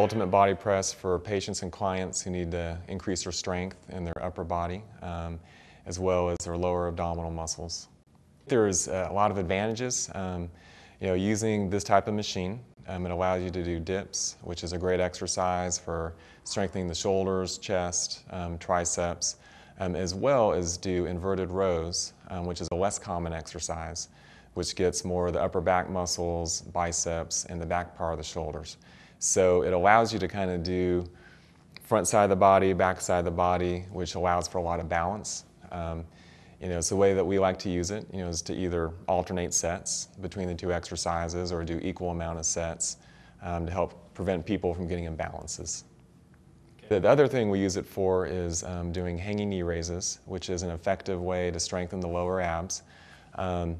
ultimate body press for patients and clients who need to increase their strength in their upper body, as well as their lower abdominal muscles. There's a lot of advantages. Using this type of machine, it allows you to do dips, which is a great exercise for strengthening the shoulders, chest, triceps, as well as do inverted rows, which is a less common exercise, which gets more of the upper back muscles, biceps, and the back part of the shoulders. So it allows you to kind of do front side of the body, back side of the body, which allows for a lot of balance. So the way that we like to use it, is to either alternate sets between the two exercises or do equal amount of sets to help prevent people from getting imbalances. Okay. The other thing we use it for is doing hanging knee raises, which is an effective way to strengthen the lower abs. A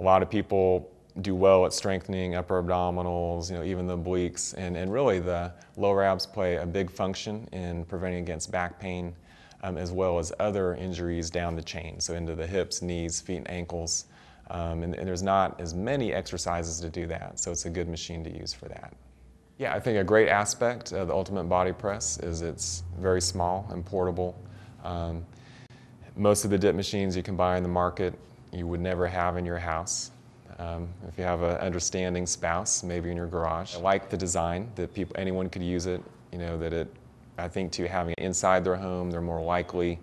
lot of people do well at strengthening upper abdominals, even the obliques, and really the lower abs play a big function in preventing against back pain, as well as other injuries down the chain, so into the hips, knees, feet, and ankles. And there's not as many exercises to do that, so it's a good machine to use for that. Yeah, I think a great aspect of the Ultimate Body Press is it's very small and portable. Most of the dip machines you can buy in the market you would never have in your house. If you have an understanding spouse, maybe in your garage. I like the design, that anyone could use it, I think to having it inside their home, they're more likely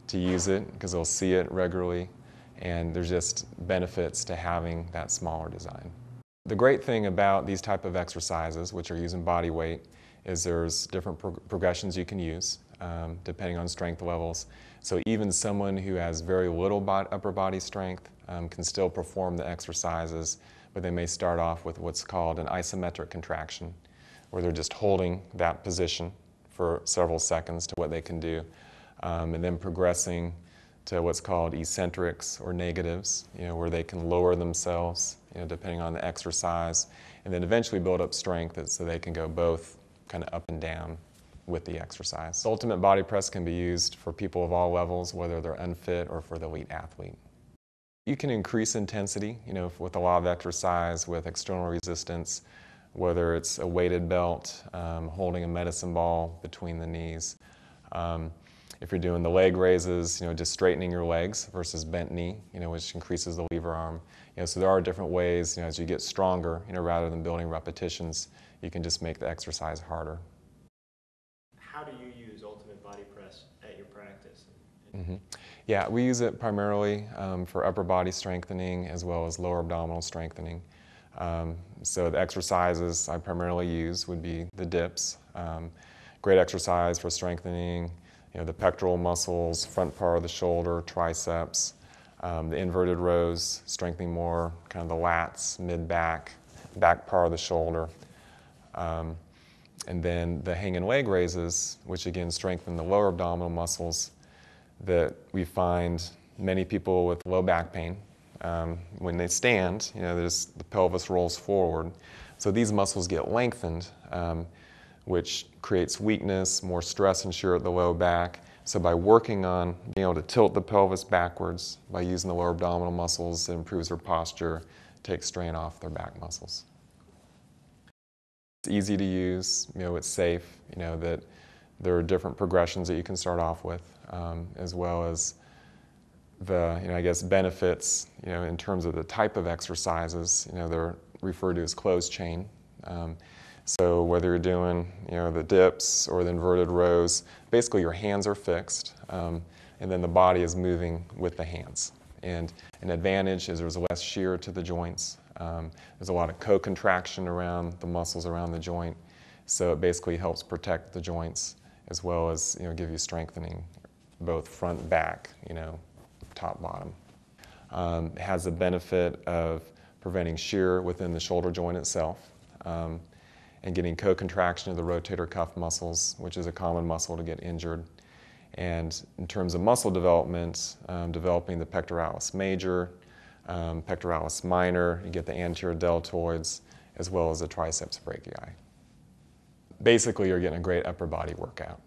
to use it because they'll see it regularly, and there's just benefits to having that smaller design. The great thing about these type of exercises, which are using body weight, is there's different progressions you can use depending on strength levels. So even someone who has very little upper body strength can still perform the exercises, but they may start off with what's called an isometric contraction, where they're just holding that position for several seconds to what they can do, and then progressing to what's called eccentrics or negatives, where they can lower themselves, depending on the exercise, and then eventually build up strength so they can go both kind of up and down with the exercise. The Ultimate Body Press can be used for people of all levels, whether they're unfit or for the elite athlete. You can increase intensity, with a lot of exercise, with external resistance, whether it's a weighted belt, holding a medicine ball between the knees. If you're doing the leg raises, just straightening your legs versus bent knee, which increases the lever arm. So there are different ways, as you get stronger, rather than building repetitions, you can just make the exercise harder. How do you use Ultimate Body Press at your practice? Mm-hmm. Yeah, we use it primarily for upper body strengthening as well as lower abdominal strengthening. So the exercises I primarily use would be the dips. Great exercise for strengthening the pectoral muscles, front part of the shoulder, triceps. The inverted rows, strengthening more kind of the lats, mid-back, back part of the shoulder. And then the hanging leg raises, which again strengthen the lower abdominal muscles, that we find many people with low back pain. When they stand, the pelvis rolls forward. So these muscles get lengthened, which creates weakness, more stress and shear at the low back. So by working on being able to tilt the pelvis backwards by using the lower abdominal muscles, it improves their posture, takes strain off their back muscles. It's easy to use, it's safe, that there are different progressions that you can start off with, as well as the, benefits, in terms of the type of exercises, they're referred to as closed chain. So whether you're doing, the dips or the inverted rows, basically your hands are fixed, and then the body is moving with the hands. And an advantage is there's less shear to the joints. There's a lot of co-contraction around the muscles around the joint, so it basically helps protect the joints as well as give you strengthening, both front, back, top, bottom. It has the benefit of preventing shear within the shoulder joint itself, and getting co-contraction of the rotator cuff muscles, which is a common muscle to get injured. And in terms of muscle development, developing the pectoralis major, pectoralis minor, you get the anterior deltoids, as well as the triceps brachii. Basically, you're getting a great upper body workout.